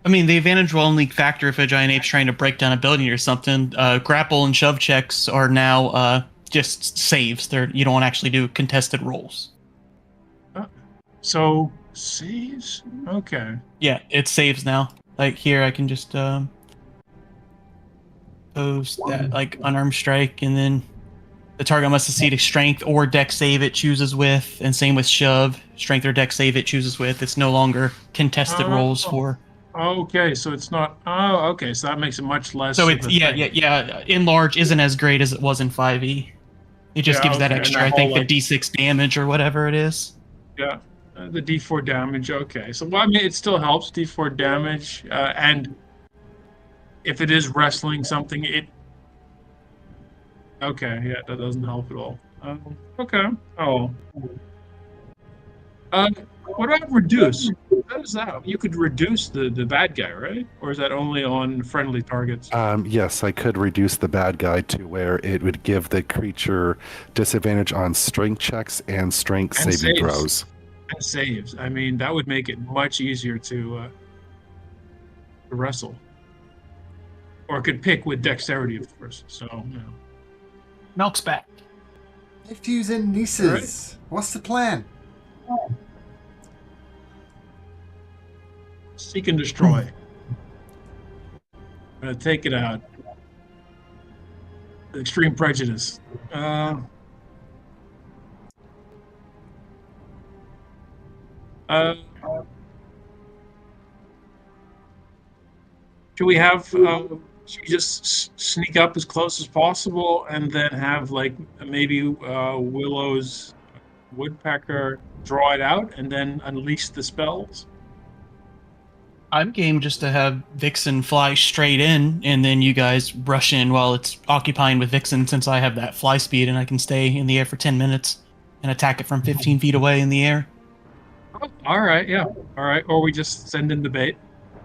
I mean, the advantage will only factor if a giant ape's trying to break down a building or something. Grapple and shove checks are now just saves. You don't actually do contested rolls. So saves? Okay. Yeah, it saves now. Like here, I can just pose that like unarmed strike, and then the target must succeed a strength or dex save it chooses with, and same with shove, strength or dex save it chooses with. It's no longer contested rolls for. Okay, so it's not. Oh, okay, so that makes it much less. So of it's a yeah, thing. yeah, yeah. In large, isn't as great as it was in 5e. It just gives that Okay, and extra, that I whole think, the like d6 damage or whatever it is. yeah, the D4 damage. Okay, so well, I mean, it still helps D4 damage, and if it is wrestling something, it. Okay, yeah, that doesn't help at all. Okay. Oh. Uh, what about reduce? How does that? You could reduce the bad guy, right? Or is that only on friendly targets? Yes, I could reduce the bad guy to where it would give the creature disadvantage on strength checks and strength And saving saves. throws. And saves. I mean, that would make it much easier to wrestle. Or could pick with dexterity, of course. So, you know. Milk's back. Nephews and nieces. Right. What's the plan? Seek and destroy. I'm gonna take it out. Extreme prejudice. Should we have? Should we just sneak up as close as possible, and then have like maybe Willow's woodpecker draw it out, and then unleash the spells? I'm game just to have Vixen fly straight in, and then you guys rush in while it's occupying with Vixen, since I have that fly speed and I can stay in the air for 10 minutes and attack it from 15 feet away in the air. Oh, all right, yeah. All right, or we just send in the bait.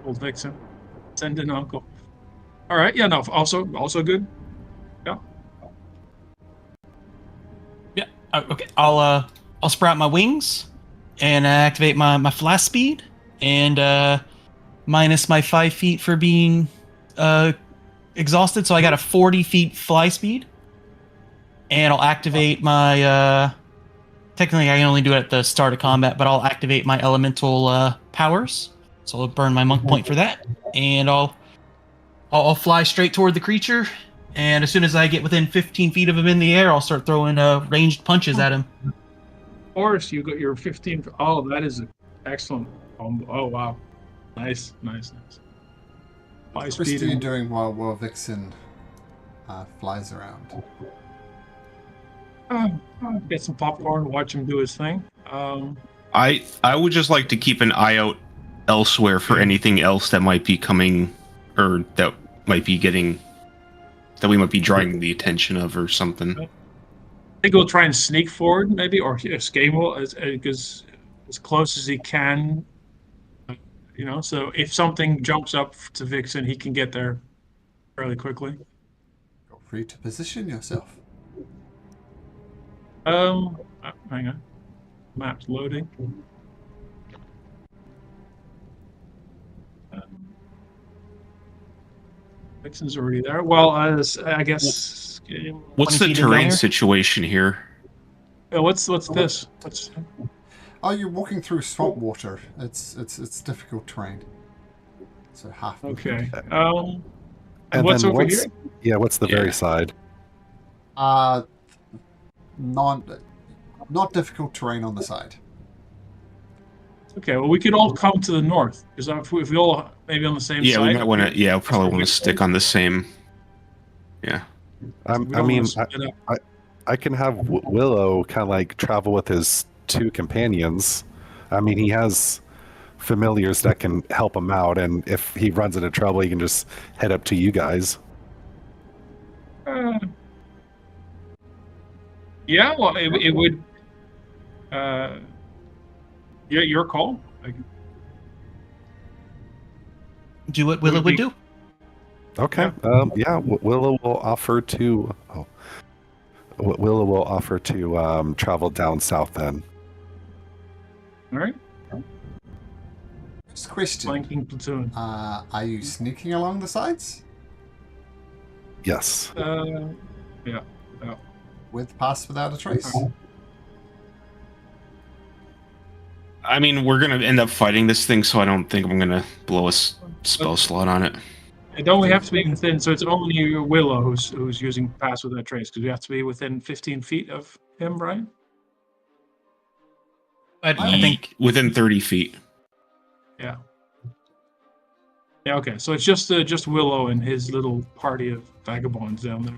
Old Vixen. Send in Uncle. All right, yeah, no, also good. Yeah. Yeah, okay. I'll sprout my wings and activate my fly speed, and minus my 5 feet for being exhausted, so I got a 40 feet fly speed. And I'll activate my technically I can only do it at the start of combat, but I'll activate my elemental powers. So I'll burn my monk point for that, and I'll fly straight toward the creature, and as soon as I get within 15 feet of him in the air, I'll start throwing ranged punches at him. Forrest, you got your 15. Oh, that is excellent. Oh, wow. Nice. High speed. What are you doing while Vixen flies around? Get some popcorn, watch him do his thing. I would just like to keep an eye out elsewhere for anything else that might be coming, or that might be getting, that we might be drawing the attention of or something. I think he'll try and sneak forward, maybe, or escape as close as he can. You know, so if something jumps up to Vixen, he can get there fairly quickly. Feel free to position yourself. Hang on. Map's loading. Vixen's already there. Well, I guess. What's the terrain situation here? What's this? Oh, you're walking through swamp water. It's difficult terrain. So half. Okay. And what's then over here? Yeah, what's the very side? Not difficult terrain on the side. Okay, well, we could all come to the north, because if we all maybe on the same side. Yeah, we might want to. Yeah, probably want to stick on the same. Yeah. I mean, I can have Willow kind of like travel with his two companions. I mean, he has familiars that can help him out, and if he runs into trouble, he can just head up to you guys. Yeah, well, it would. Yeah, your call. Do what Willow would do. Okay. Yeah. Willow will offer to. Willow will offer to travel down south then. All right. Just question. flanking platoon. Are you sneaking along the sides? Yes. Yeah. With pass without a trace? I mean, we're gonna end up fighting this thing, so I don't think I'm gonna blow a spell slot on it. It only have to be within, so it's only Willow who's using pass without trace, because we have to be within 15 feet of him, right? I think Within 30 feet. Yeah. Yeah. Okay. So it's just Willow and his little party of vagabonds down there.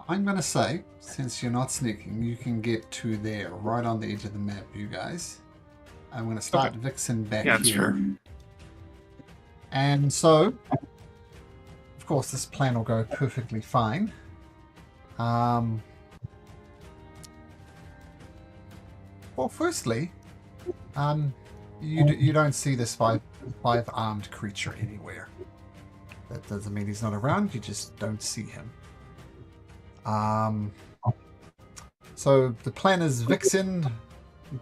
I'm going to say, since you're not sneaking, you can get to there, right on the edge of the map, you guys. I'm going to start Vixen back Yeah, here. that's fair. And so, of course, this plan will go perfectly fine. Well, firstly, you don't see this five-armed creature anywhere. That doesn't mean he's not around. You just don't see him. So the plan is Vixen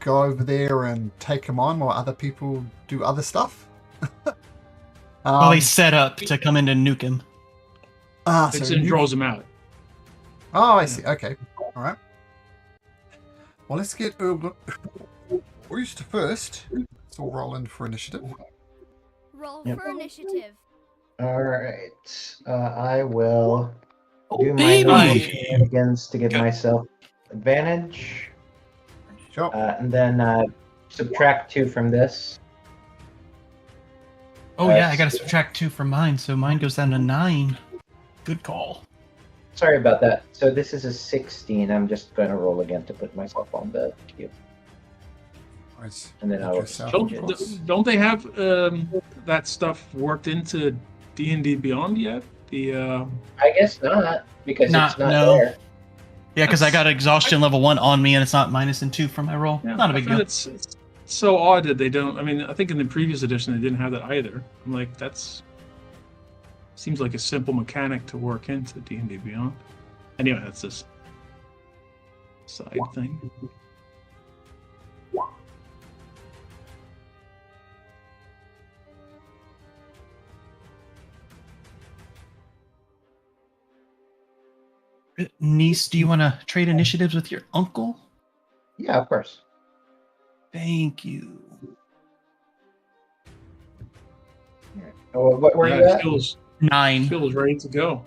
go over there and take him on while other people do other stuff. well, they set up to come in and nuke him. So Vixen draws him out. Oh, I see. Okay. All right. Well, let's get Roost first. So we'll roll in for initiative. Roll for initiative. All right. I will do my baby! normal shenanigans to give myself advantage. Sure. And then subtract 2 from this. Oh yeah, I gotta subtract 2 from mine, so mine goes down to 9. Good call. Sorry about that. So this is a 16. I'm just going to roll again to put myself on the queue. Right. And then I'll Yourself change Don't, it. don't they have that stuff worked into D&D Beyond yet? I guess not, because Not- it's not no. there. Yeah, because I got exhaustion level 1 on me, and it's not -2 from my roll. Yeah, Not a I big find deal. it's so odd that they don't. I mean, I think in the previous edition they didn't have that either. I'm like, that's seems like a simple mechanic to work into D&D Beyond. Anyway, that's this side thing. Niece, do you want to trade initiatives with your uncle? Yeah, of course. Thank you. Oh, what were you at? Feels 9. ready to go.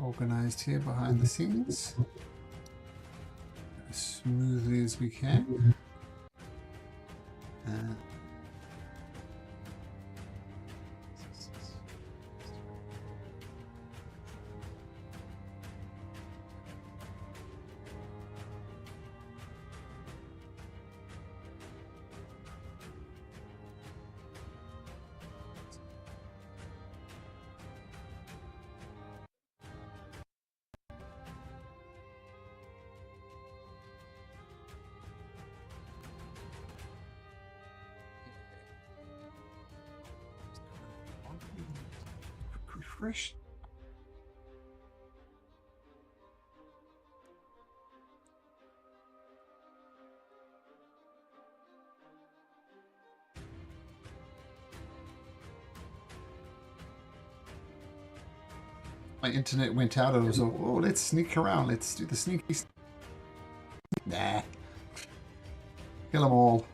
Organized here behind the scenes. As smoothly as we can. Refresh. My internet went out and it was all, oh, let's sneak around. Let's do the sneaky. Nah. Kill them all.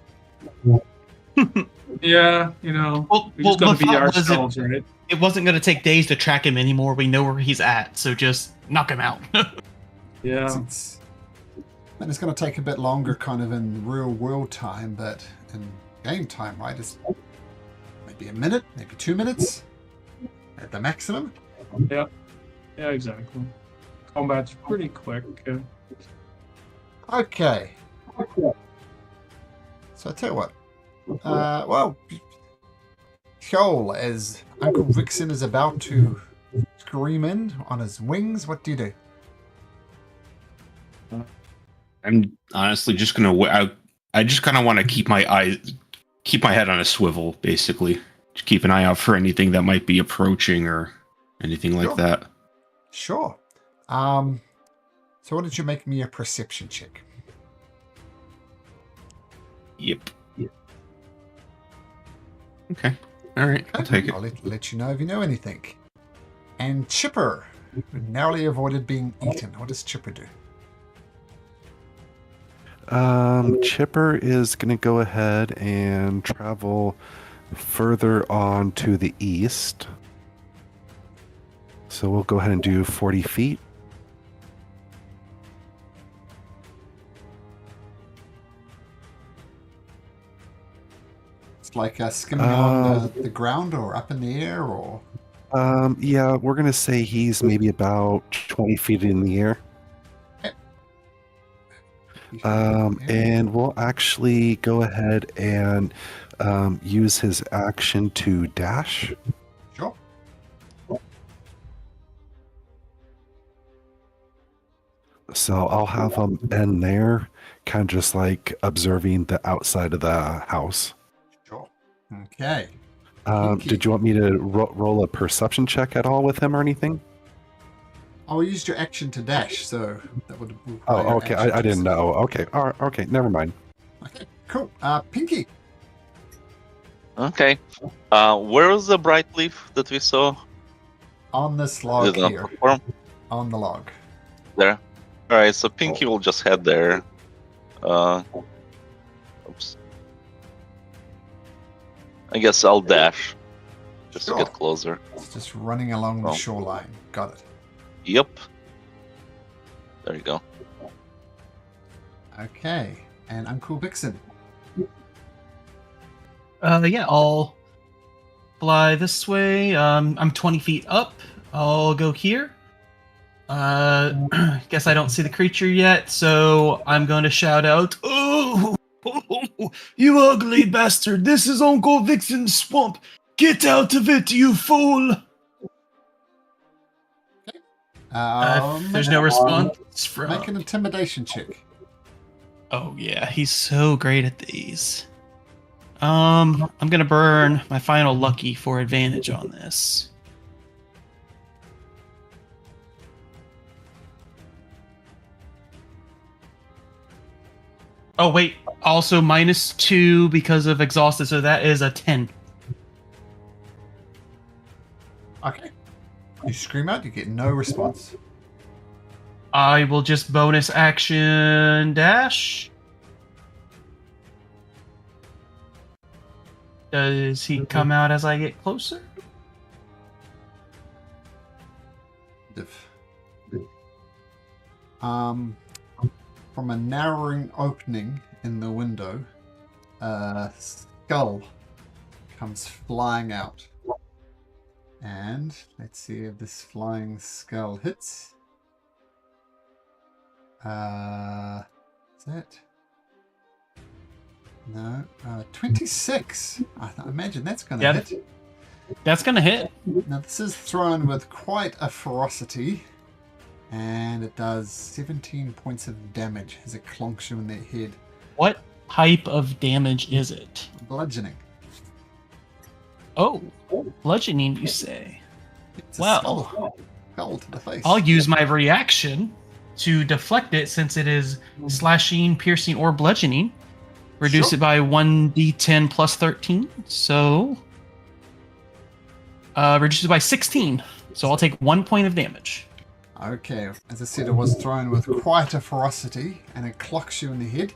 Yeah, you know, Well, we just gotta the be thought was ourselves, right? it wasn't going to take days to track him anymore. We know where he's at, so just knock him out. Yeah. And it's going to take a bit longer kind of in real world time, but in game time, right? It's maybe a minute, maybe 2 minutes at the maximum. Yeah, exactly. Combat's pretty quick. Okay. So I tell you what. Well, Kjol, as Uncle Vixen is about to scream in on his wings, what do you do? I'm honestly just gonna. I just kind of want to keep my head on a swivel, basically. Just keep an eye out for anything that might be approaching or anything like Sure. that. Sure. So why don't you make me a perception check? Yep. Okay. All right. I'll take it. I'll let you know if you know anything. And Chipper, who narrowly avoided being eaten. What does Chipper do? Chipper is going to go ahead and travel further on to the east. So we'll go ahead and do 40 feet. It's like skimming on the ground or up in the air or... Yeah, we're going to say he's maybe about 20 feet in the air. And we'll actually go ahead and use his action to dash. Sure. So I'll have him in there, kind of just like observing the outside of the house. Sure. Okay. Did you want me to roll a perception check at all with him or anything? Oh, you used your action to dash, so that would. Oh, okay. I didn't know. Okay. All right. Okay. Never mind. Okay. Cool. Pinky. Okay. Where was the bright leaf that we saw? On this log here. Platform? On the log. There. All right. So Pinky will just head there. Oops. I guess I'll dash just to get closer. It's just running along the shoreline. Got it. Yep. There you go. Okay. And Uncle Vixen. Yeah, I'll fly this way. I'm 20 feet up. I'll go here. Guess I don't see the creature yet, so I'm going to shout out, "Oh, you ugly bastard! This is Uncle Vixen's swamp! Get out of it, you fool!" There's no response from... Make an intimidation check. Oh yeah, he's so great at these. I'm gonna burn my final lucky for advantage on this. Oh wait, also -2 because of exhausted, so that is a 10. Okay. You scream out, you get no response. I will just bonus action dash. Does he come out as I get closer? From a narrowing opening in the window, a skull comes flying out. And let's see if this flying skull hits. Is that? No. 26. I imagine that's going to hit. That's going to hit. Now this is thrown with quite a ferocity. And it does 17 points of damage as it clunks you in the head. What type of damage is it? Bludgeoning. Oh, bludgeoning, you say? It's well, skull to the face. I'll use my reaction to deflect it since it is slashing, piercing, or bludgeoning. Reduce it by 1d10 plus 13. So, reduce it by 16. So I'll take 1 point of damage. Okay, as I said, it was thrown with quite a ferocity, and it clocks you in the head.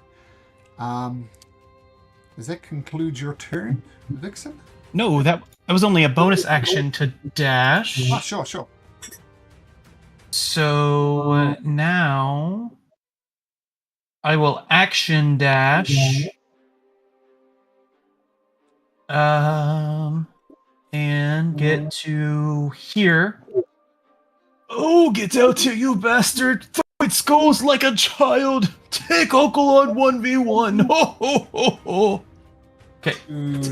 Does that conclude your turn, Vixen? No, that was only a bonus action to dash. Oh, sure. So now I will action dash. And get to here. Oh, get out here, you bastard! Throw its skulls like a child! Take Uncle on 1v1! Ho ho ho ho! Okay.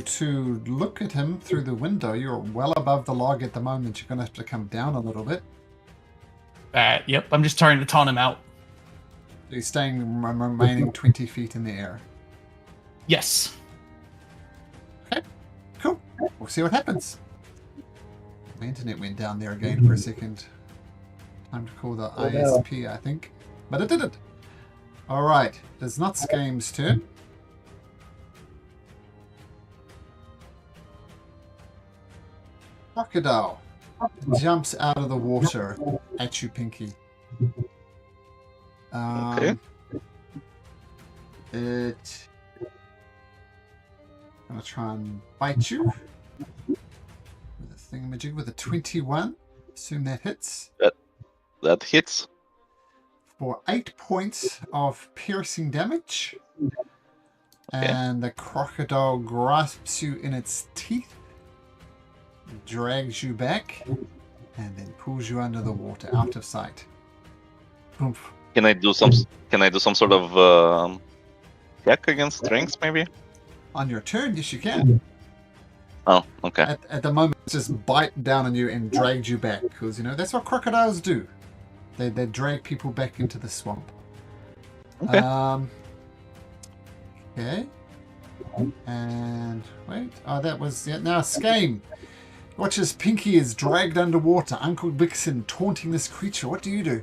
To look at him through the window, you're well above the log at the moment. You're going to have to come down a little bit. Yep, I'm just trying to taunt him out. He's staying remaining 20 feet in the air. Yes. Okay, cool. We'll see what happens. My internet went down there again for a second. Time to call the ISP, I think. but it didn't. All right, it's not Skame's turn. Crocodile jumps out of the water at you, Pinky. Okay. It gonna try and bite you with a thingamajig with a 21. Assume that hits That hits. for 8 points of piercing damage. Okay. And the crocodile grasps you in its teeth, drags you back, and then pulls you under the water, out of sight. Boom. Can I do some sort of check against strength, maybe? On your turn, yes, you can. Oh, okay. At the moment, it's just bite down on you and dragged you back, because, you know, that's what crocodiles do. They drag people back into the swamp. Okay. Okay. And wait. Oh, that was it. Now, Skame. Watch as Pinky is dragged underwater. Uncle Vixen taunting this creature. What do you do?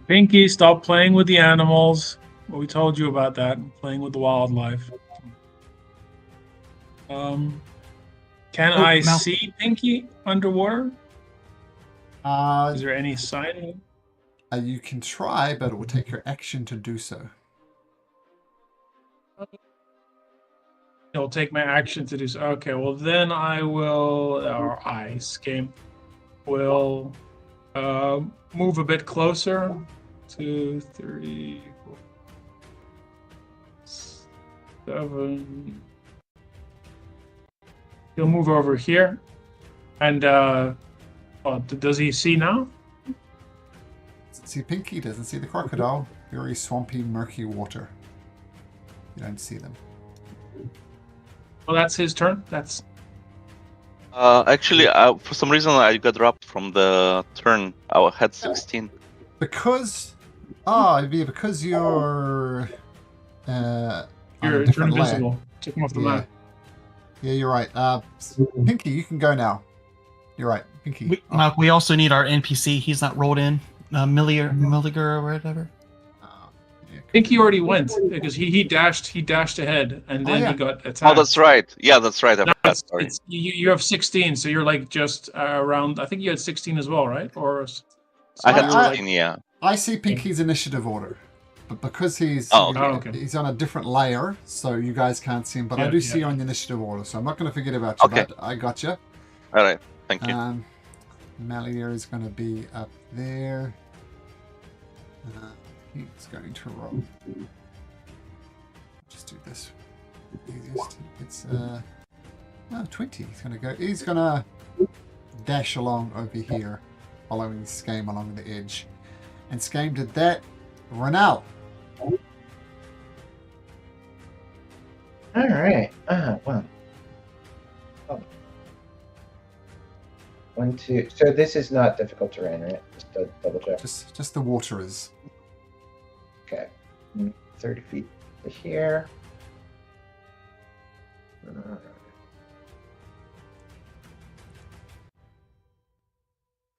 Pinky, stop playing with the animals. Well, we told you about that. Playing with the wildlife. Can I Mal- see Pinky underwater? Uh, Is there any sign of him? you can try, but it will take your action to do so. It'll take my action to do so. Okay, well then I will, or I, Skame, will move a bit closer. 2, 3, 4, 7. He'll move over here. And, does he see now? Doesn't see Pinky, doesn't see the crocodile. Very swampy, murky water. You don't see them. Well, that's his turn. That's Actually, for some reason I got dropped from the turn. I had 16. Because... Oh, yeah, because you're... on a you're different layer. invisible. Took him off the Yeah. map. Yeah, you're right. Pinky, you can go now. You're right. Pinky. Malk, we also need our NPC. He's not rolled in. Milliger or whatever. Yeah. Pinky already went because he dashed ahead and then yeah. he got attacked. Oh, that's right. Yeah, that's right. I No, forgot. Sorry. you have 16, so you're like just around. I think you had 16 as well, right? Or I had you were 16, yeah. I see Pinky's initiative order. But because he's okay. he's on a different layer, so you guys can't see him. But I Yeah, do yeah. see you on the initiative order, so I'm not going to forget about you. Okay. But I got you. All right. Thank you. Malier is going to be up there. He's going to roll. Just do this. Easiest. It's 20. He's going to dash along over here, following Skame along the edge. And Skame did that. Renal. All right. Well. Oh. 1, 2. So this is not difficult terrain, right? Just to double check. Just the water is. Okay. 30 feet to here.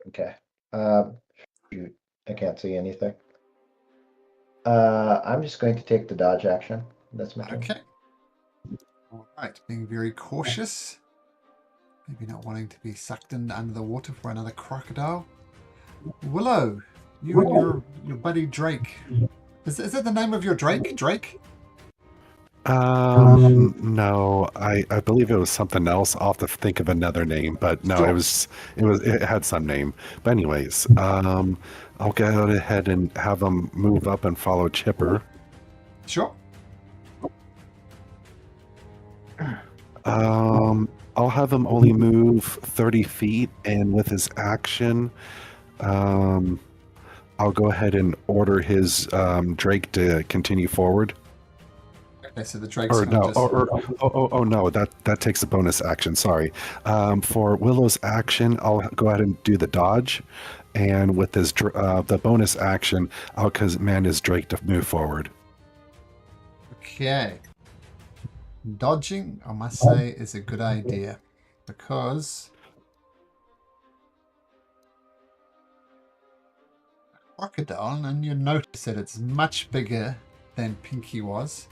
Okay. Shoot. I can't see anything. I'm just going to take the dodge action. That's my turn. Okay. All right. Being very cautious. Maybe not wanting to be sucked in under the water for another crocodile. Willow, you and your buddy Drake. Is that the name of your Drake? Drake? No, I believe it was something else. I'll have to think of another name, but no, Sure. it had some name. But anyways, I'll go ahead and have them move up and follow Chipper. Sure. I'll have him only move 30 feet, and with his action, I'll go ahead and order his Drake to continue forward. Okay, so the Drake's Or gonna no, just... no, that takes a bonus action. Sorry. For Willow's action, I'll go ahead and do the dodge, and with his the bonus action, I'll command his Drake to move forward. Okay. Dodging, I must say, is a good idea because crocodile, and you notice that it's much bigger than Pinky was.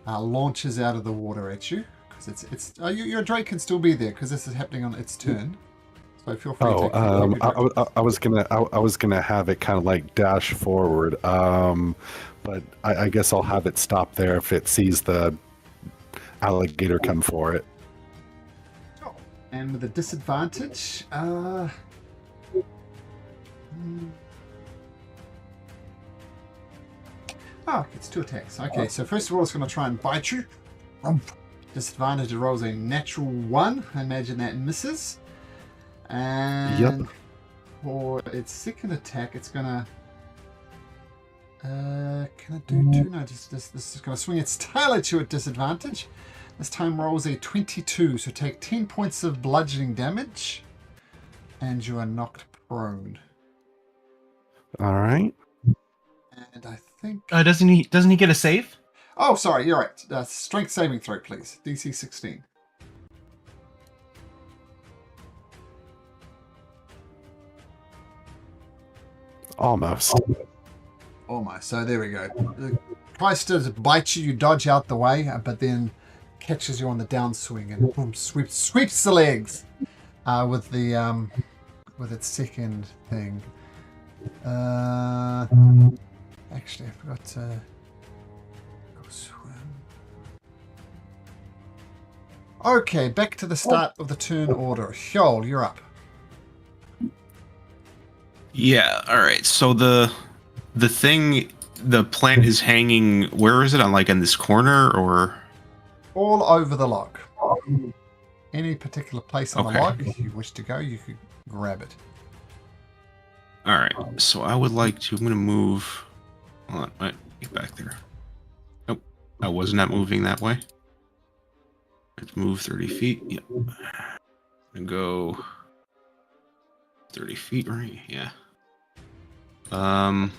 Launches out of the water at you because your Drake can still be there because this is happening on its turn. So feel free to take I was gonna have it kind of like dash forward, but I guess I'll have it stop there if it sees the alligator come for it. And with a disadvantage, it's 2 attacks. Okay, so first of all, it's going to try and bite you. Disadvantage, it rolls a natural 1. I imagine that misses. And for its second attack, it's going to... can it do 2? No, this is going to swing its tail at you at disadvantage. This time rolls a 22, so take 10 points of bludgeoning damage. And you are knocked prone. All right. And I think... doesn't he get a save? Oh, sorry, you're right. Strength saving throw, please. DC 16. Almost. So there we go. It tries to bite you, you dodge out the way, but then catches you on the downswing and boom, sweeps the legs with its second thing. Actually, I forgot to go swim. Okay, back to the start of the turn order. Hjol, you're up. Yeah. All right. So the plant is hanging. Where is it? On this corner or? All over the log. Any particular place on the log, if you wish to go, you could grab it. All right. So I would like to. I'm going to move. Hold on. Get back there. Nope. I was not moving that way. Let's move 30 feet. Yep. And go 30 feet, right? Yeah. All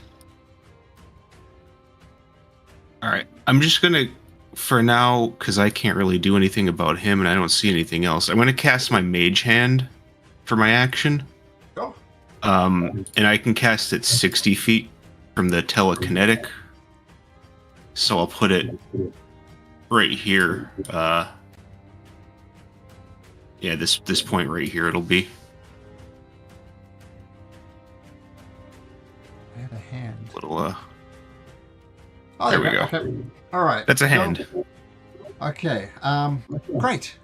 right. I'm just gonna, for now, because I can't really do anything about him and I don't see anything else. I'm gonna cast my Mage Hand for my action. Go. And I can cast it 60 feet from the telekinetic. So I'll put it right here. Yeah, this point right here it'll be. I had a hand. Little Oh, there we go. Okay. All right. That's a hand. Okay. Great.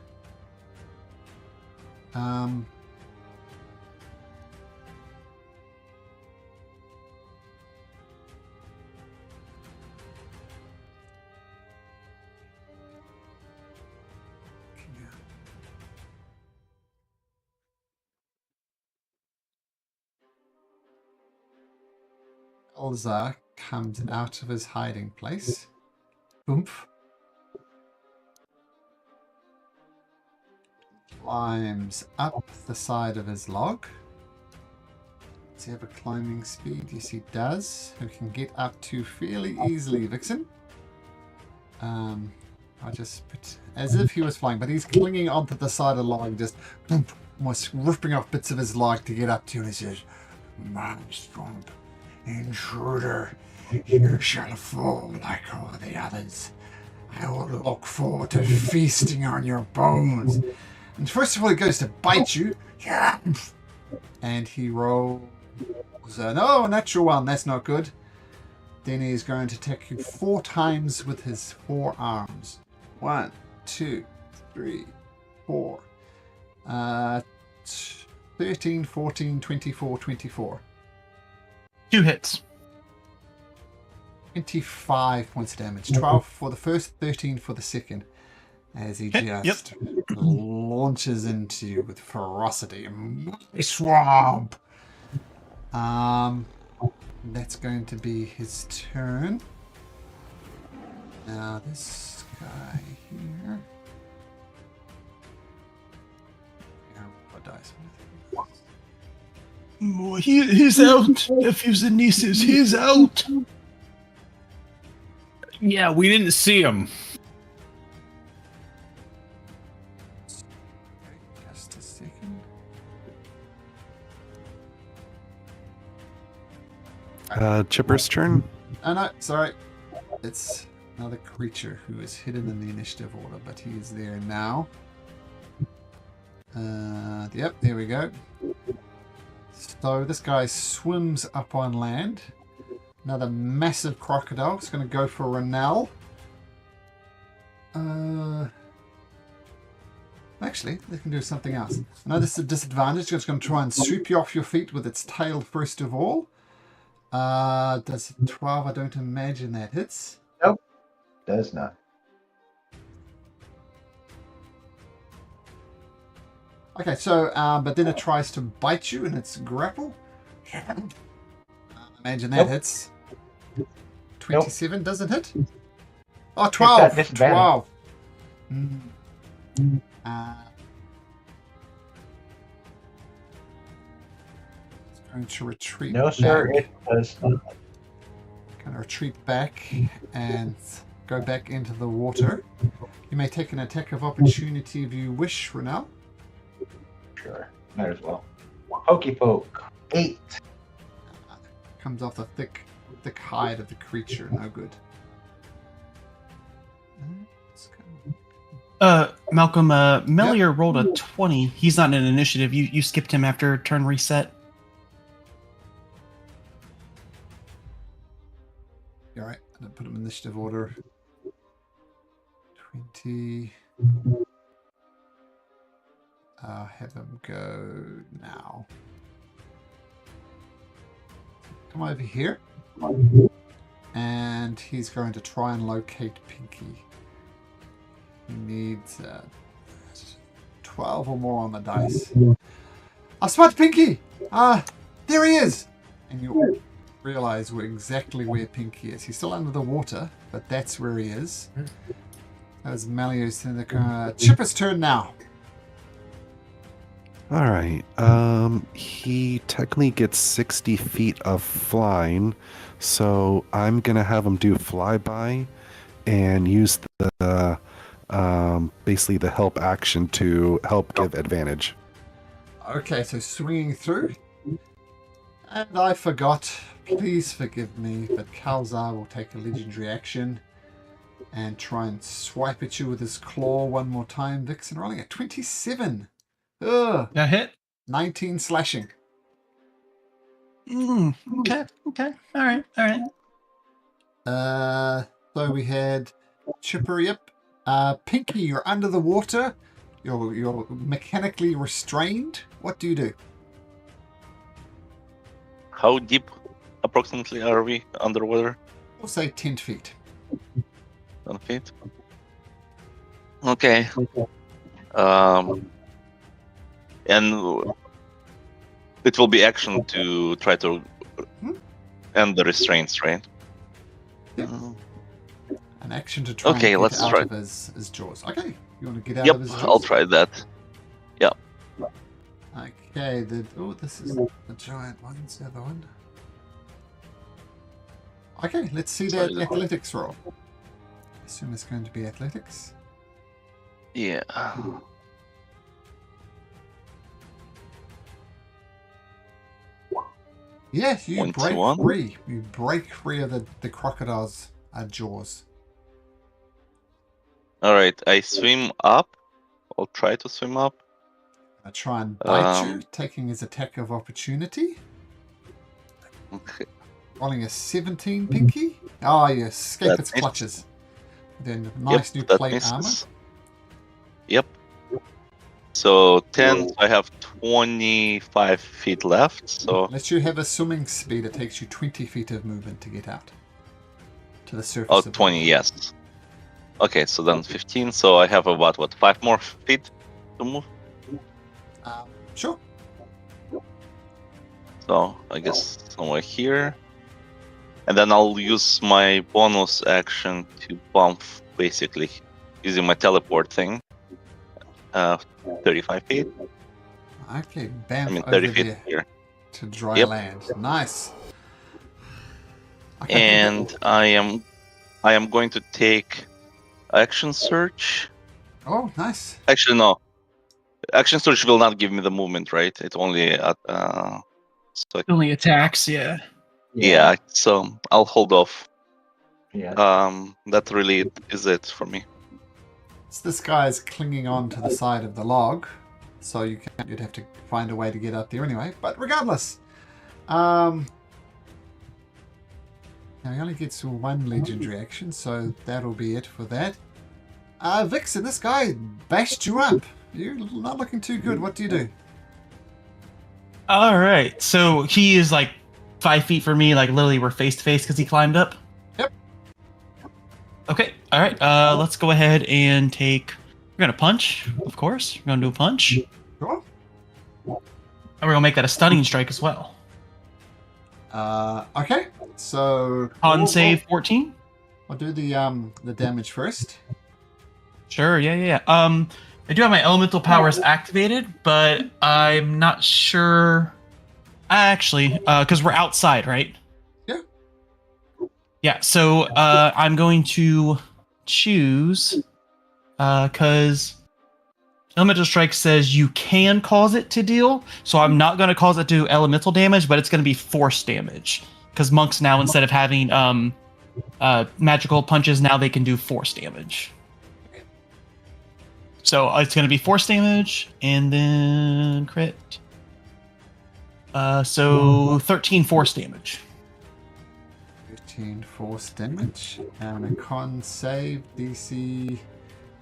Elzar comes out of his hiding place. Oomph. Climbs up the side of his log. Does he have a climbing speed? Yes, he does. He can get up to fairly easily, Vixen. I just put as if he was flying, but he's clinging onto the side of the log, just almost ripping off bits of his log to get up to, and he says, "My swamp intruder, you shall fall like all the others. I will look forward to feasting on your bones." And first of all, he goes to bite you, and he rolls no, natural 1. That's not good. Then he's going to attack you 4 times with his 4 arms. 1, 2, 3, 4. 13, 14, 24, 24. 2 hits. 25 points of damage. 12 for the first, 13 for the second. As he just launches into you with ferocity. Swamp! That's going to be his turn. Now this guy here. He's out. Nephews and nieces, he's out. Yeah, we didn't see him. Just a second. Chipper's turn. Oh no, sorry. It's another creature who is hidden in the initiative order, but he is there now. Yep, there we go. So this guy swims up on land. Another massive crocodile. It's going to go for Renell. Actually, they can do something else. I know this is a disadvantage. It's going to try and sweep you off your feet with its tail first of all. Does 12? I don't imagine that hits. Nope, does not. Okay, so but then it tries to bite you in its grapple. Imagine that hits. 27 doesn't hit. Oh, 12. 12. It's going to retreat. No, sir, back. it does not. Going to retreat back and go back into the water. You may take an attack of opportunity if you wish, Renell. Sure, might as well. Pokey poke. 8. Comes off the thick hide of the creature. No good. Malcolm, Melior rolled a 20. He's not in initiative. You skipped him after turn reset. You're right. I'm gonna put him in initiative order. 20. I'll have him go now. Come over here. And he's going to try and locate Pinky. He needs 12 or more on the dice. I spot Pinky! There he is! And you realize exactly where Pinky is. He's still under the water, but that's where he is. That was Malio's in the Chipper's turn now. All right. He technically gets 60 feet of flying, so I'm gonna have him do flyby and use the basically the help action to help give advantage. Okay, so swinging through. And I forgot. Please forgive me, but Kalzar will take a legendary action and try and swipe at you with his claw one more time. Vixen rolling at 27. Ugh. That hit? 19 slashing. Okay. All right. So we had Chipper, yep. Pinky, you're under the water. You're mechanically restrained. What do you do? How deep approximately are we underwater? We'll say 10 feet. 10 feet. Okay. And it will be action to try to end the restraints, right? Yep. An action to try and get let's out try. of his jaws. Okay, you want to get out Yep, of his jaws? I'll try that. Yeah. Okay, this is the giant one. It's the other one. Okay, let's see that athletics roll. I assume it's going to be athletics. Yeah. Yes, you break 21. free. You break free of the crocodile's jaws. Alright, I swim up. I'll try to swim up. I try and bite you, taking his attack of opportunity. Okay. Rolling a 17, Pinky. Oh, you escape That its misses. clutches. Then nice new that plate misses. armor. Yep. So 10, I have 25 feet left, so... Unless you have a swimming speed, it takes you 20 feet of movement to get out. To the surface Oh, of the 20, water. yes. Okay, so then 15, so I have about, 5 more feet to move? Sure. So, I guess somewhere here. And then I'll use my bonus action to bump, basically, using my teleport thing. 35 feet. Okay, bam, I mean, over 30 feet there here. to dry Yep. land. Nice. Okay, And I am going to take action search. oh, nice. Actually, no. Action search will not give me the movement, right? It only so Only attacks, yeah. Yeah, so I'll hold off. Yeah. That really is it for me. So this guy is clinging on to the side of the log, so you'd have to find a way to get out there anyway. But regardless, now he only gets one legendary action, so that'll be it for that. Vixen, this guy bashed you up. You're not looking too good. What do you do? All right. So he is like 5 feet from me, like literally we're face to face because he climbed up. Yep. Okay. All right. Let's go ahead and take. We're gonna punch, of course. We're gonna do a punch, and Sure. we're gonna make that a stunning strike as well. Okay. So Con save 14. I'll do the damage first. Sure. Yeah. I do have my elemental powers activated, but I'm not sure. Actually, because we're outside, right? Yeah. Yeah. So I'm going to choose because elemental strike says you can cause it to deal. So I'm not going to cause it to do elemental damage, but it's going to be force damage because monks now, instead of having magical punches, now they can do force damage. So it's going to be force damage and then crit. So 13 force damage. 13 force damage. And a con save DC.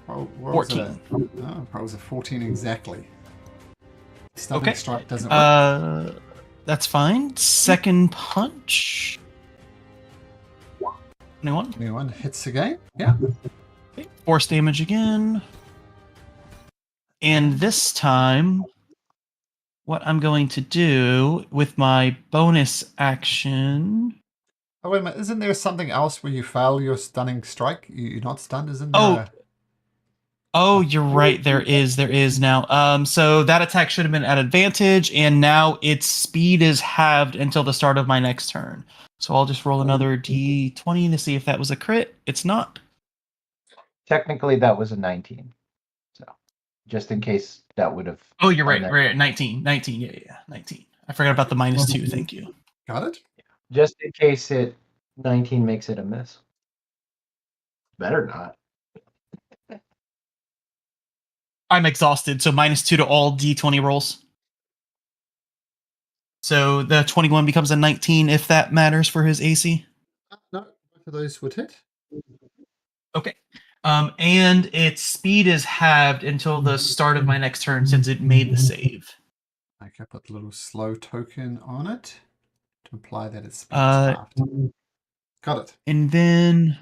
What was 14. it? Oh, it was a 14 exactly. Stunning Okay. strike doesn't work. That's fine. Second punch. 21. 21 hits again. Yeah. Okay. Force damage again. And this time, what I'm going to do with my bonus action. Oh, wait a minute. Isn't there something else where you fail your stunning strike? You're not stunned, isn't there? Oh, you're right. There is now. So that attack should have been at advantage, and now its speed is halved until the start of my next turn. So I'll just roll another d20 to see if that was a crit. It's not. Technically, that was a 19. So, just in case that would have. Oh, you're right. Right. 19. Yeah. 19. I forgot about the -2. Thank you. Got it? Just in case 19 makes it a miss. Better not. I'm exhausted, so -2 to all d20 rolls. So the 21 becomes a 19 if that matters for his AC. No, both of those would hit. Okay. And its speed is halved until the start of my next turn since it made the save. Okay, put the little slow token on it to imply that its speed is halved. Got it. And then...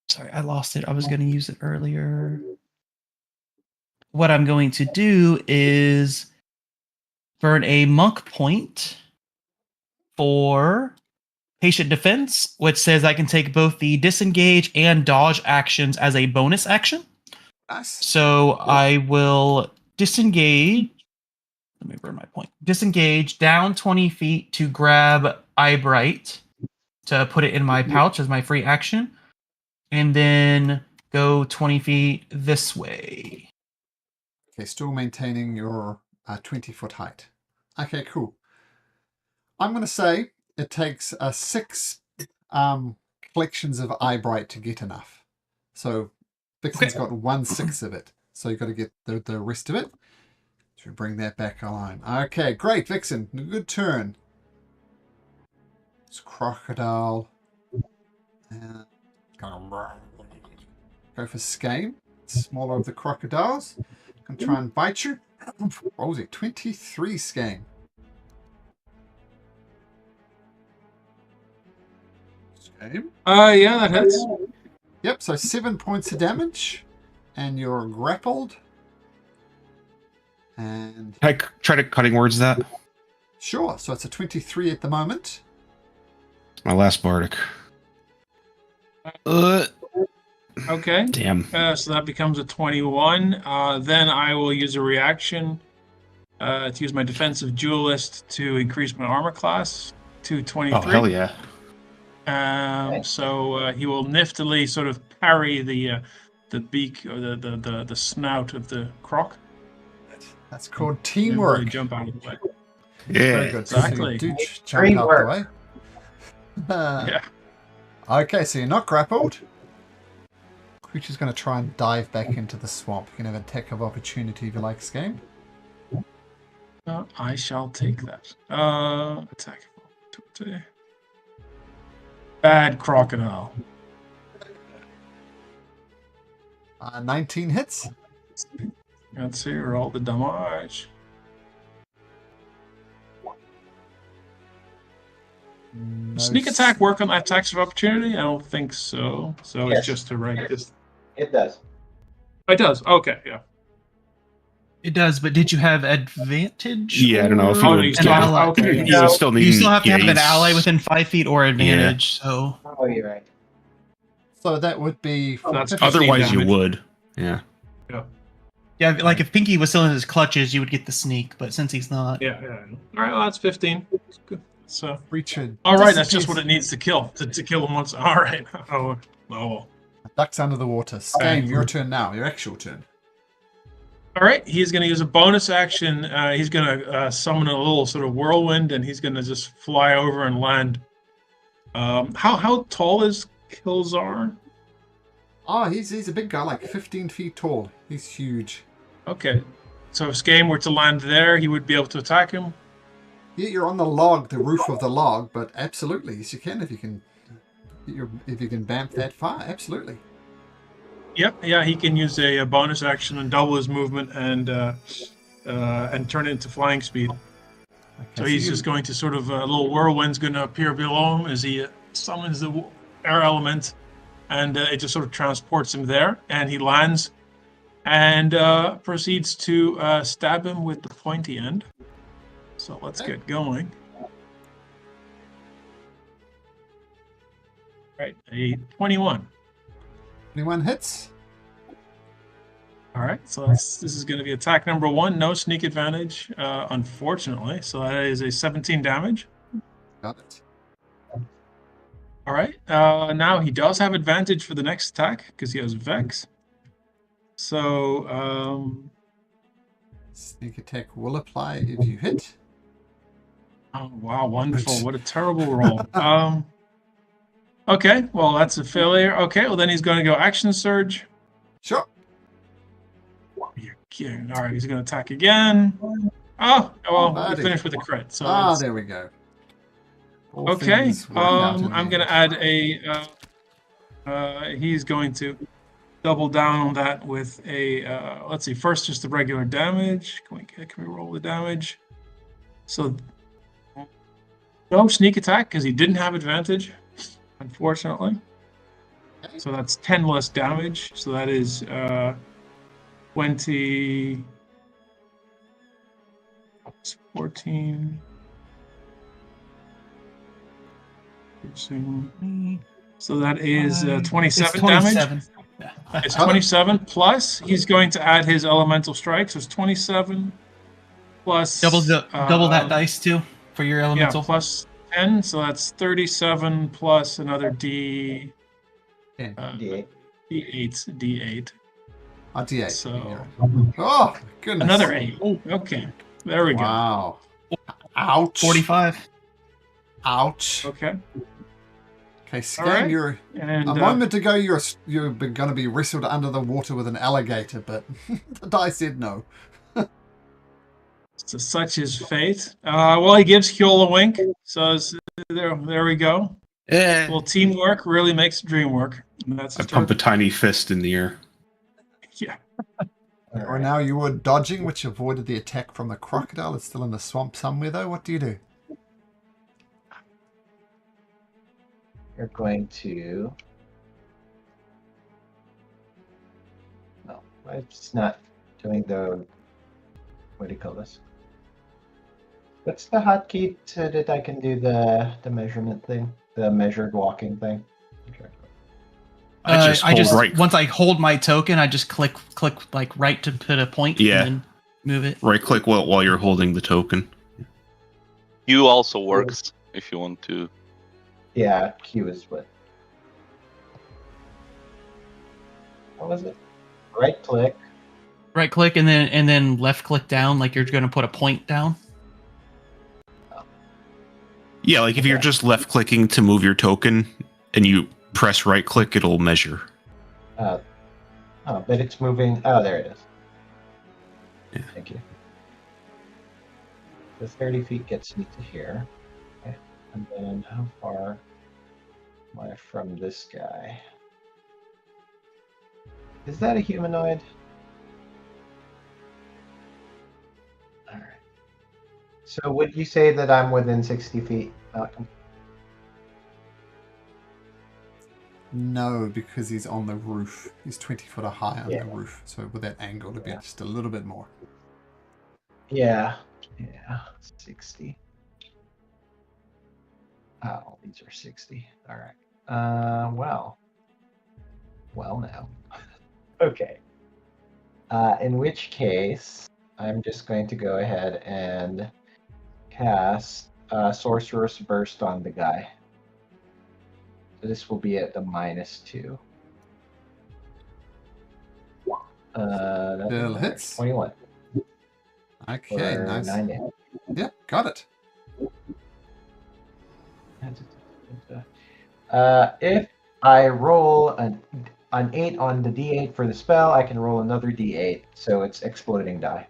Sorry, I lost it. I was going to use it earlier. What I'm going to do is burn a monk point for patient defense, which says I can take both the disengage and dodge actions as a bonus action. Nice. So I will disengage. Let me burn my point. Disengage down 20 feet to grab Eyebright to put it in my pouch as my free action. And then go 20 feet this way. Okay, still maintaining your 20-foot height. Okay, cool. I'm going to say it takes 6 collections of Eyebright to get enough. So Vixen's got 1/6 of it. So you've got to get the rest of it. So bring that back online. Okay, great, Vixen. Good turn. It's crocodile. Go for Skame. Smaller of the crocodiles. Can try and bite you. What was it? 23 Skame. Skame? Yeah, that hits. Yep, so 7 points of damage. And you're grappled. And Can I try to cutting words that? sure, so it's a 23 at the moment. My last bardic. Okay. Damn. So that becomes a 21. Then I will use a reaction to use my defensive duelist to increase my armor class to 23. Oh, hell yeah. So he will niftily sort of parry the beak or the snout of the croc. That's called And teamwork. really jump out of the way. Very Yeah. good. Exactly. So you do Great jump out work. the way. Yeah. Okay, so you're not grappled. Creature's going to try and dive back into the swamp. You can have an attack of opportunity if you like this game. I shall take that. Attack. Bad crocodile. 19 hits. Let's see, roll the damage. No Sneak attack work on attacks of opportunity? I don't think so. So Yes. it's just to rank this. It does. It does. Okay, yeah. It does, but did you have advantage? Yeah, I don't know if you Oh, would you an still have, ally. okay. You would still need. You still have to yeah, have an he's- ally within 5 feet or advantage. So Oh, you're right. So that would be. That's 15 Otherwise, you damage. would. Yeah. yeah, like if Pinky was still in his clutches, you would get the sneak. But since he's not, Yeah, yeah. All right, well, that's 15. Good. So, Creature all right, that's just disappears. what it needs to kill. To kill him once. All right. Oh. Ducks under the water. Skame, your turn now. Your actual turn. All right, he's going to use a bonus action. He's going to summon a little sort of whirlwind, and he's going to just fly over and land. How tall is Kilzar? Oh, he's a big guy, like 15 feet tall. He's huge. Okay, so if Skame were to land there, he would be able to attack him. Yeah, you're on the log, the roof of the log, but absolutely, yes, you can if you can. If you can bamf that far, absolutely. Yep, yeah, he can use a bonus action and double his movement and turn it into flying speed. Okay, So he's just going to sort of a little whirlwind's going to appear below him as he summons the air element, and it just sort of transports him there, and he lands and proceeds to stab him with the pointy end. So let's get going. Right, a 21. 21 hits. All right, so this is going to be attack number 1. No sneak advantage, unfortunately. So that is a 17 damage. Got it. All right, now he does have advantage for the next attack because he has Vex. So, Sneak attack will apply if you hit. oh wow, wonderful! What a terrible roll. Okay, well that's a failure. Okay, well then he's going to go action surge. Sure. You're kidding. All right, he's going to attack again. Oh, well, he Buddy. finished with a crit. So Ah, that's- there we go. All okay. things work out in the I'm going to end. add a. He's going to double down on that with a. Let's see. First, just the regular damage. Can we roll the damage? So no sneak attack because he didn't have advantage, unfortunately. So that's 10 less damage. So that is 20. 14. So that is 27 damage. 27. It's 27 plus he's going to add his elemental strike, so it's 27 plus Double that dice too for your Yeah, elemental. plus 10, so that's 37 plus another D. D8. D8. D8. So Oh, goodness. another 8. Okay, there we go. Wow. Ouch. 45. Ouch. Okay, Okay, Skam, right. you're and a moment ago you're going to be wrestled under the water with an alligator, but the die said no. so such is fate. Well, he gives Kjol a wink, so there we go. Yeah. Well, teamwork really makes the dream work. And that's I his pump a turn. tiny fist in the air. Yeah. Or now you were dodging, which avoided the attack from the crocodile. It's still in the swamp somewhere, though. What do you do? You're going to. No, it's not doing the. What do you call this? What's the hotkey so that I can do the measurement thing, the measured walking thing? Okay. I just hold right. Once I hold my token, I just click like right to put a point Yeah. and then move it. Right click while you're holding the token. Q also works if you want to. Yeah, Q is what? What was it? Right click. Right click and then left click down like you're going to put a point down. Yeah, like if you're just left clicking to move your token and you press right click, it'll measure. Oh, but it's moving. Oh, there it is. Yeah. Thank you. The 30 feet gets me to here. Okay. And then how far am I from this guy? Is that a humanoid? All right. So would you say that I'm within 60 feet, Malcolm? No, because he's on the roof. He's 20 foot high on Yeah. the roof. So with that angle, it'd be Yeah. just a little bit more. Yeah. 60. Oh, these are 60. All right. Well now. Okay. In which case, I'm just going to go ahead and cast Sorcerer's Burst on the guy. So this will be at the -2. That Still hits. 21. Okay, For nice. 9 damage. Yep, got it. If I roll an 8 on the D8 for the spell, I can roll another D8, so it's exploding die.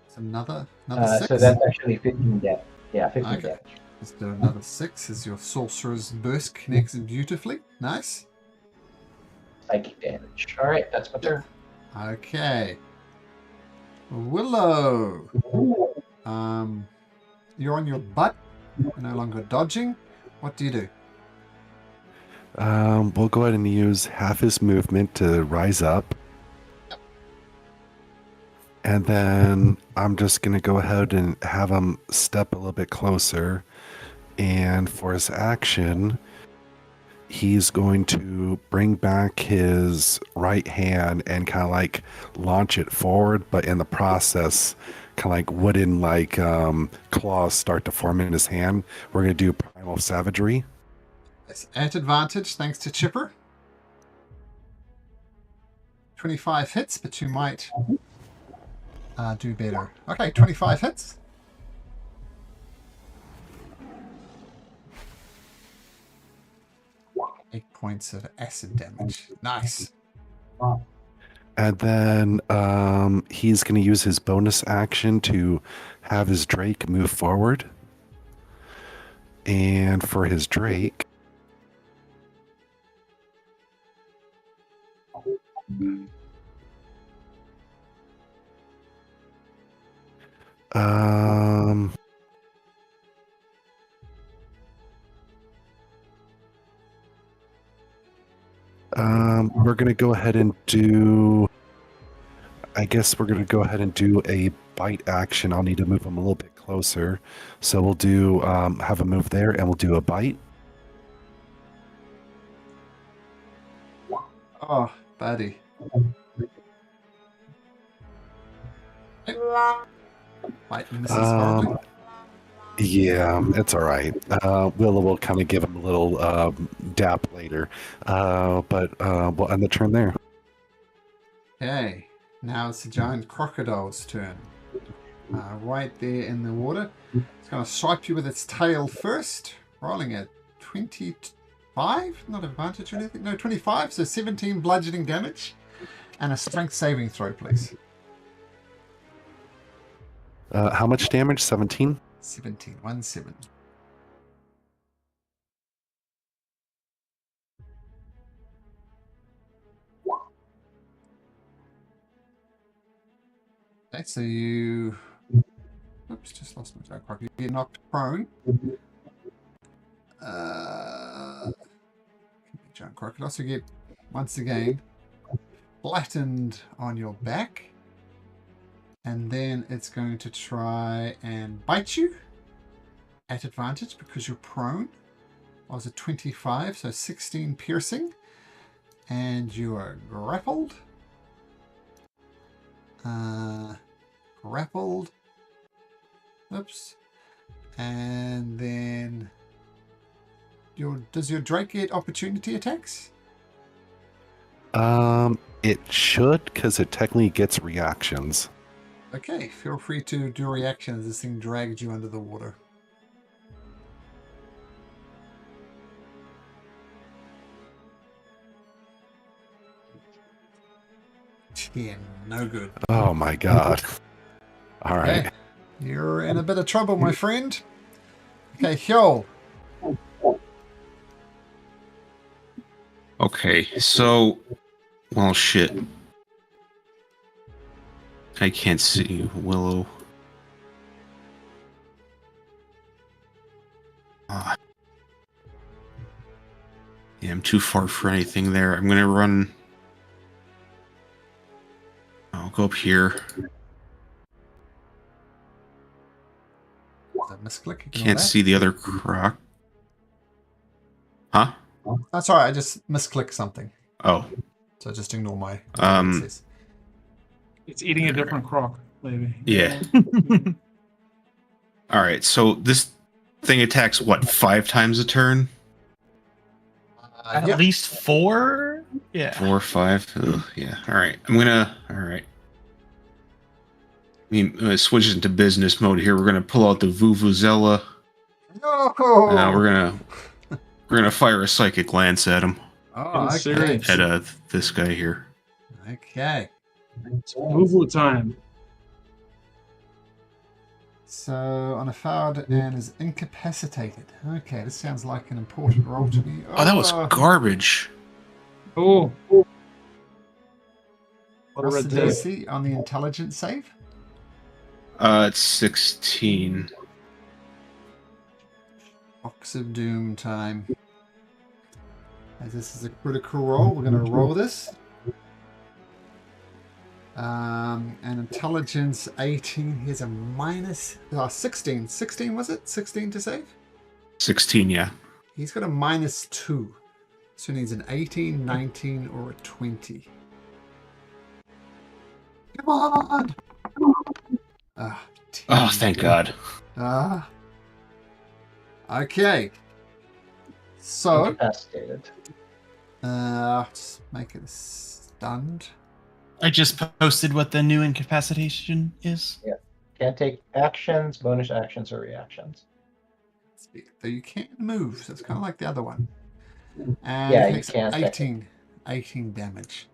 It's another 6. So that's actually 15 damage. Yeah, 15 Okay. damage. Let's do another 6 as your Sorcerer's Burst connects beautifully. Nice. Psychic damage. All right, that's my turn. Okay. Willow. You're on your butt. You're no longer dodging. What do you do? We'll go ahead and use half his movement to rise up. And then I'm just going to go ahead and have him step a little bit closer. And for his action, he's going to bring back his right hand and kind of like launch it forward. But in the process, kind of like wooden claws start to form in his hand. We're going to do Primal Savagery. It's at advantage thanks to Chipper. 25 hits, but you might do better. Okay, 25 hits. Eight points of acid damage. Nice. And then he's going to use his bonus action to have his Drake move forward. And for his Drake, we're going to go ahead and do, I guess we're going to go ahead and do a bite action. I'll need to move him a little bit closer. So we'll do, have a move there and we'll do a bite. Oh, buddy. Bite misses horribly. Yeah, it's all right. Willow will kind of give him a little dap later. But we'll end the turn there. Okay, now it's the giant crocodile's turn. Right there in the water. It's going to swipe you with its tail first. Rolling at 25? Not advantage or anything. No, 25, so 17 bludgeoning damage. And a strength saving throw, please. How much damage? 17? 17, 1-7. Okay, so you... Oops, just lost my joke. You get knocked prone. Giant crocodile. So you get, once again, flattened on your back. And then it's going to try and bite you at advantage because you're prone. I was at 25, so 16 piercing. And you are grappled. Grappled. Oops. And then does your Drake get opportunity attacks? It should, because it technically gets reactions. Okay, feel free to do a reaction as this thing drags you under the water. No good. Oh my god. All right. Okay. You're in a bit of trouble, my friend. Okay, Hjol. Okay, so, well, shit. I can't see you, Willow. Ah. Yeah, I'm too far for anything there. I'm gonna run. I'll go up here. Is that misclick? Ignore Can't that. see the other croc. Huh? Oh, sorry, I just misclicked something. Oh. So just ignore my It's eating a different croc, maybe. Yeah. All right, so this thing attacks what, 5 times a turn? At least 4? Yeah. 4 or 5? Ugh, yeah. All right. All right. I mean, switch into business mode here. We're gonna pull out the Vuvuzela. No. We're gonna fire a psychic lance at him. Oh, okay. At this guy here. Okay. It's Vuvu time. So on a fouled and is incapacitated. Okay, this sounds like an important roll to me. Oh, that was garbage. Oh. What's the DC on the intelligence save? It's 16. Box of Doom time. As this is a critical roll, we're going to roll this. And intelligence 18. Here's a minus 16. 16 was it? 16 to save? 16, yeah. He's got a minus 2. So he needs an 18, 19, or a 20. Come on! Oh, thank God. Okay. So, incapacitated. Just make it stunned. I just posted what the new incapacitation is. Yeah. Can't take actions, bonus actions, or reactions. So you can't move, so it's kind of like the other one. And Yeah, it you takes can't. 18 damage.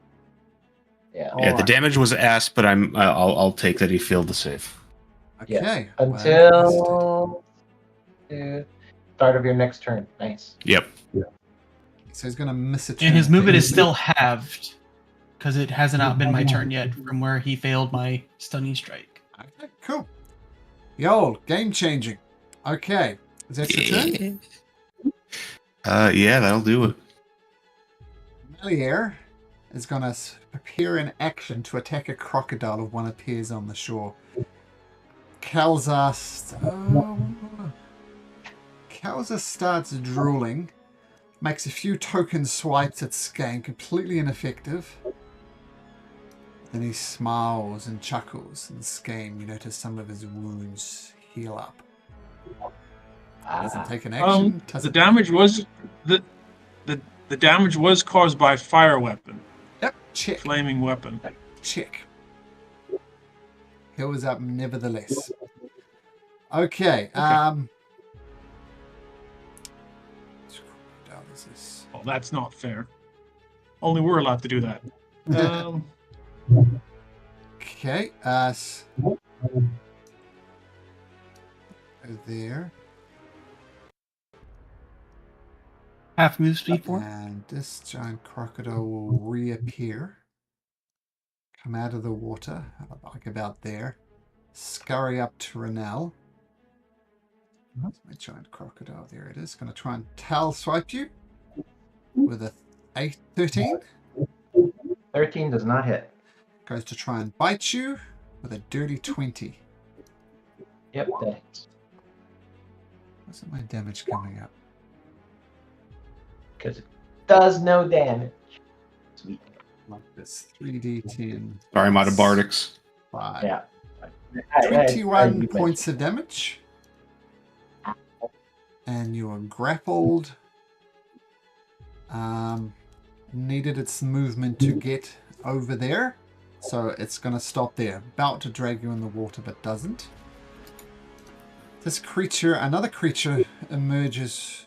Yeah. Yeah, the damage was asked, but I'll take that he failed the save. Okay. Yes. Until start of your next turn. Nice. Yep. So he's going to miss a turn. And his movement is still halved because it hasn't not been my turn yet from where he failed my stunning strike. Okay, cool. Yo, game changing. Okay. Is that your turn? Yeah, that'll do it. Melier is going to appear in action to attack a crocodile if one appears on the shore. Kalza starts drooling, makes a few token swipes at Skane, completely ineffective. Then he smiles and chuckles, and Skane, you notice some of his wounds heal up. Doesn't take an action. The damage was the damage was caused by fire weapon. Yep, check. Flaming weapon. Check. Hill is up nevertheless. Okay. Oh, that's not fair. Only we're allowed to do that. Okay. There. Half move speed for. And this giant crocodile will reappear. Come out of the water, like about there. Scurry up to Renell. That's my giant crocodile. There it is. Going to try and tail swipe you with a 13. 13 does not hit. Goes to try and bite you with a dirty 20. Yep, that hits. What's my damage coming up? Because it does no damage. Sweet. Like this. 3d10. Sorry, I'm out of Bardics. 5. Yeah. 21 points of damage. And you are grappled. Needed its movement to get over there. So it's going to stop there. About to drag you in the water, but doesn't. This creature, another creature emerges.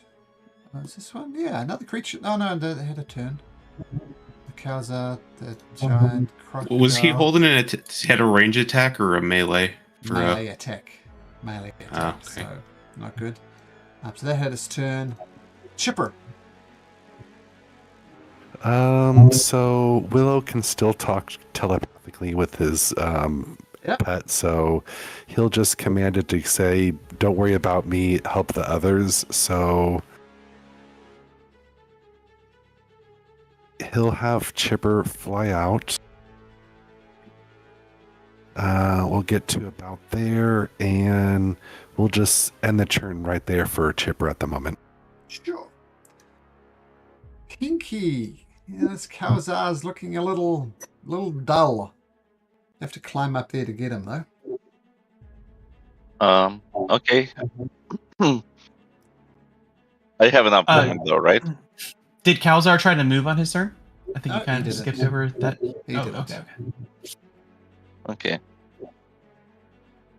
Oh, is this one? Yeah, another creature. Oh no, they had a turn. The Khalzar, the giant crocodile. Was he holding had a range attack or a melee? Melee attack. Melee attack. Okay. So, not good. So that had his turn. Chipper. So Willow can still talk telepathically with his pet, so he'll just command it to say, "Don't worry about me, help the others." So he'll have Chipper fly out. We'll get to about there, and we'll just end the turn right there for Chipper at the moment. Sure. Pinky. Yeah, this Khalzar's looking a little dull. You have to climb up there to get him, though. Okay. I have an upgrade though, right? Did Khalzar try to move on his turn? I think No, he kind he of didn't. skipped over that. He didn't. Okay. Okay.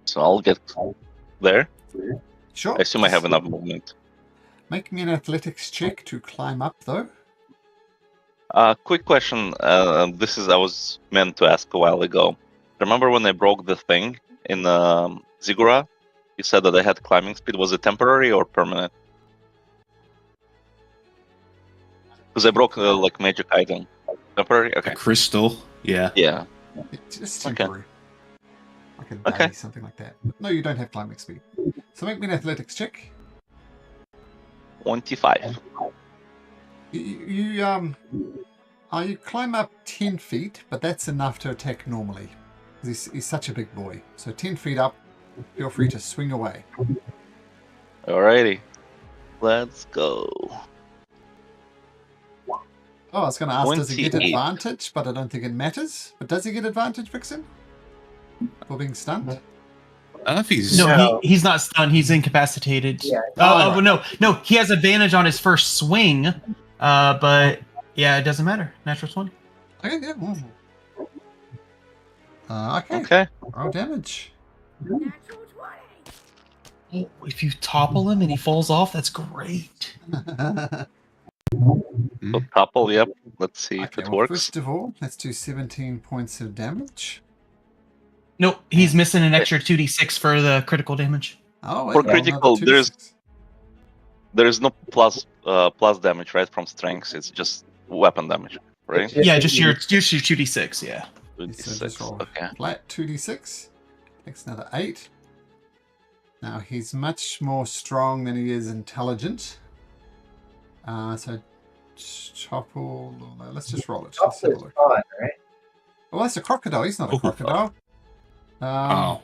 So I'll get there. Sure. I assume I have enough movement. Make me an athletics check to climb up, though. Quick question. This is I was meant to ask a while ago. Remember when I broke the thing in Ziggurat? You said that I had climbing speed. Was it temporary or permanent? Because I broke like magic item. Temporary. Okay. A crystal. Yeah. Yeah. It's just Okay. temporary. Like a day, something like that. No, you don't have climbing speed. So make me an athletics check. 25. You climb up 10 feet, but that's enough to attack normally. He's such a big boy. So 10 feet up, feel free to swing away. Alrighty. Let's go. Oh, I was going to ask, does he get 28. advantage? But I don't think it matters. But does he get advantage, Vixen? For being stunned? If he's No, he's not stunned. He's incapacitated. Yeah. No. He has advantage on his first swing. But yeah, it doesn't matter. Natural 20. Okay, yeah. Okay. Okay. Roll damage. Natural 20. Oh, if you topple him and he falls off, that's great. So couple, yep. Let's see if Okay, it well, works. first of all, let's do 17 points of damage. Nope, he's missing an extra 2d6 for the critical damage. Oh, wait, For another critical, 2d6. There's no plus damage, right, from strengths. It's just weapon damage, right? Yeah, just your 2d6, yeah. So just 26. roll Okay. flat 2d6. Takes another 8. Now he's much more strong than he is intelligent. So topple. Let's just roll it. Let's have a look. Fun, right? Well, that's a crocodile. He's not a crocodile. Oh.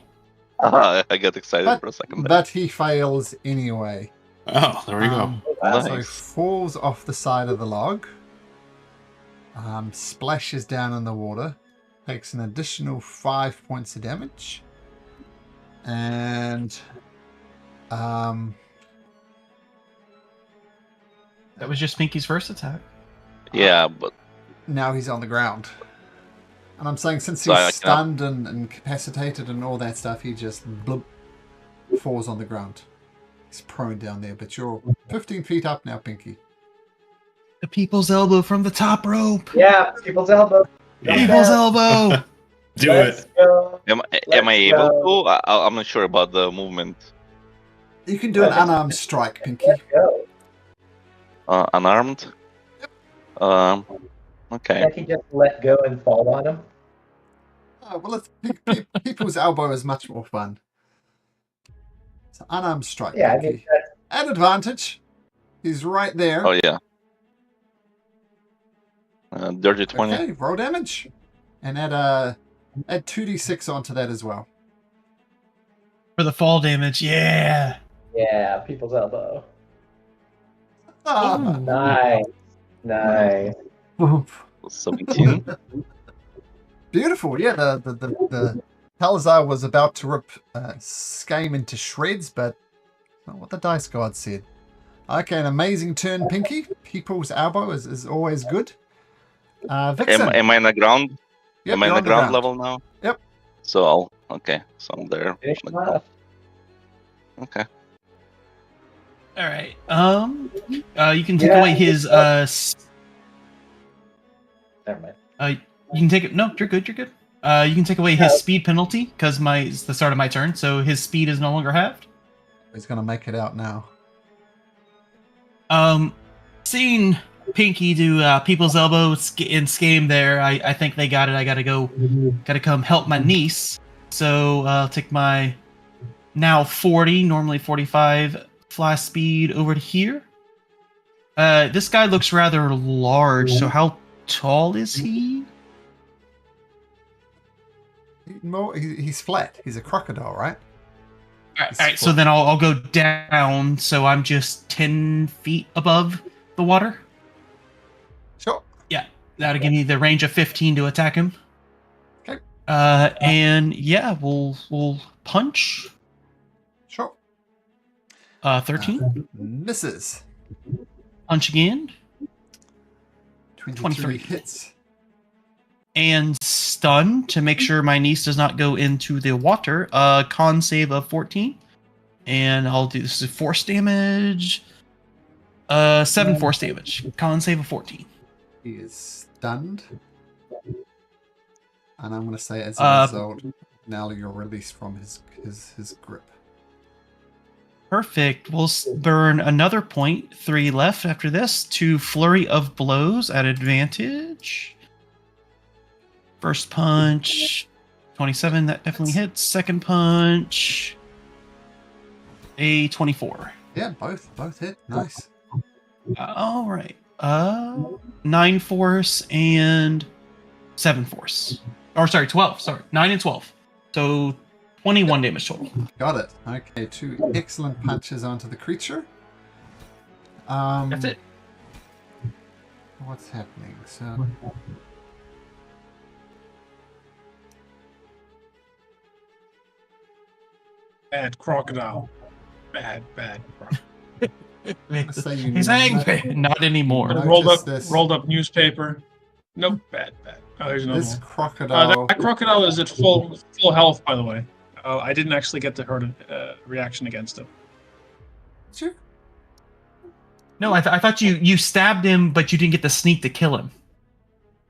I got excited But, for a second there. but he fails anyway. Oh, there we go. So he Nice. falls off the side of the log. Splashes down in the water. Takes an additional 5 points of damage. And That was just Pinky's first attack. Yeah, but now he's on the ground. And I'm saying since So he's I cannot- stunned and incapacitated and all that stuff, he just bloop, falls on the ground. He's prone down there, but you're 15 feet up now, Pinky. The people's elbow from the top rope. Yeah, people's elbow. People's elbow. Do Let's it. go. am I Let's able to? I'm not sure about the movement. You can do an unarmed strike, Pinky. Let's go. Unarmed. Okay. I can just let go and fall on him. Oh, well, people's elbow is much more fun. So unarmed strike, Yeah, I Pinky. mean, that's, At advantage. He's right there. Oh yeah. Dirty 20. Okay, roll damage. And add 2d6 onto that as well. For the fall damage, yeah. yeah, people's elbow. Ah, Nice. Nice. 17. beautiful. Yeah, the Khalzar was about to rip Skame into shreds, but not what the dice god said. Okay, an amazing turn, Pinky. People's elbow is always good. Vixen. Am I on the ground? Yep, Am I you're in on the ground level now? Yep. So I'm there. Finish him off. Okay. All right. You can take away his Never mind. you can take it. No, you're good. You're good. You can take away his speed penalty because it's the start of my turn, so his speed is no longer halved. He's gonna make it out now. Seeing Pinky do People's Elbow in Scame there, I think they got it. I gotta come help my niece. So I'll take my now 40, normally 45 fly speed over to here. This guy looks rather large, so how tall is he? He's flat. He's a crocodile, right? All right, so then I'll go down, so I'm just 10 feet above the water. Sure. Yeah, that'll give me the range of 15 to attack him. Okay. And yeah, we'll punch. Sure. 13. Misses. Punch again. 23 hits. And stun to make sure my niece does not go into the water. Con save of 14. And I'll do this is force damage. 7 force damage. Con save of 14. He is stunned. And I'm going to say as a result, now you're released from his grip. Perfect. We'll burn another point. 3 left after this. 2 flurry of blows at advantage. First punch. 27. That definitely hits. Second punch. A 24. Yeah, both hit. Nice. All right. 9 force and 7 force. Or sorry, 12. Sorry, 9 and 12. So 21 damage total. Got it. Okay, 2 excellent punches onto the creature. That's it. What's happening? So Bad crocodile. Bad crocodile. say you He's angry. Not anymore. Notice Rolled up newspaper. Nope, bad. Oh, there's another this one. crocodile. That crocodile is at full health, by the way. I didn't actually get to hurt a reaction against him. Sure. No, I thought you stabbed him, but you didn't get the sneak to kill him.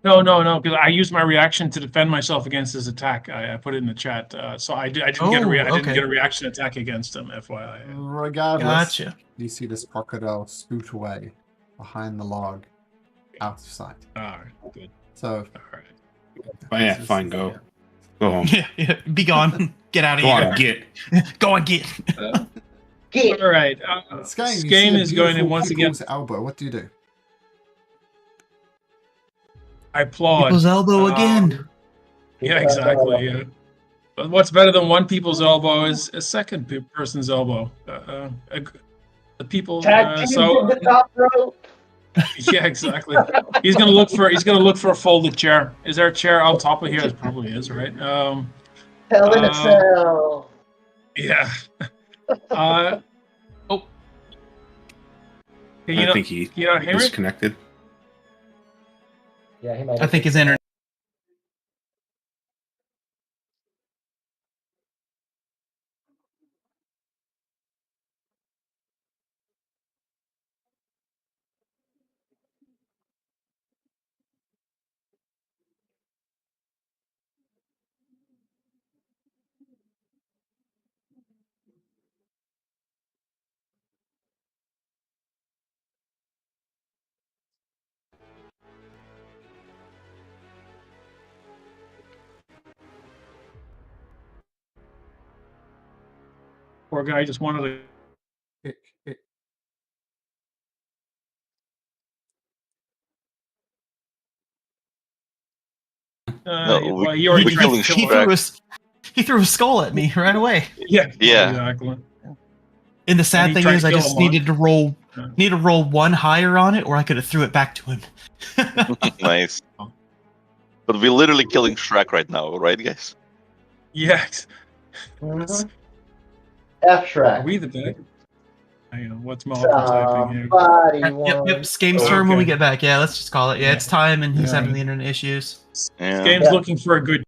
No, because I used my reaction to defend myself against his attack. I put it in the chat, so I didn't get a reaction attack against him. FYI. Regardless, Gotcha. you see this crocodile scoot away behind the log, out of sight. All right, good. So, All right. Oh, yeah, fine, go home. Yeah, be gone. Get out of Go here. on, get. Go on, get. All right. Skane is going in once again. Elbow. What do you do? I applaud. People's elbow again. Yeah, exactly. Yeah. But what's better than one people's elbow is a second person's elbow. The people. Tag team from the top rope. Yeah, exactly. He's gonna look for a folded chair. Is there a chair on top of here? There probably is, right? Hell in a cell. Yeah. I think he hear me? disconnected. Yeah, he might. I think his internet. Poor guy just wanted to. No, he already we're tried killing to kill Shrek. He threw a skull at me right away. Yeah. Yeah. Exactly. And the sad he thing tried is, to I kill just him on needed to roll one higher on it, or I could have threw it back to him. Nice. But we're literally killing Shrek right now, right, guys? Yeah. Mhm. F Are Shrek. we the bad? Hang on, what's Malcolm typing here? Somebody Yep, yep. wants. Game's turn when we Okay. get back. Yeah, let's just call it. Yeah, Yeah. it's time, and he's Yeah. having the internet issues. Yeah. Game's Yeah. looking for a good.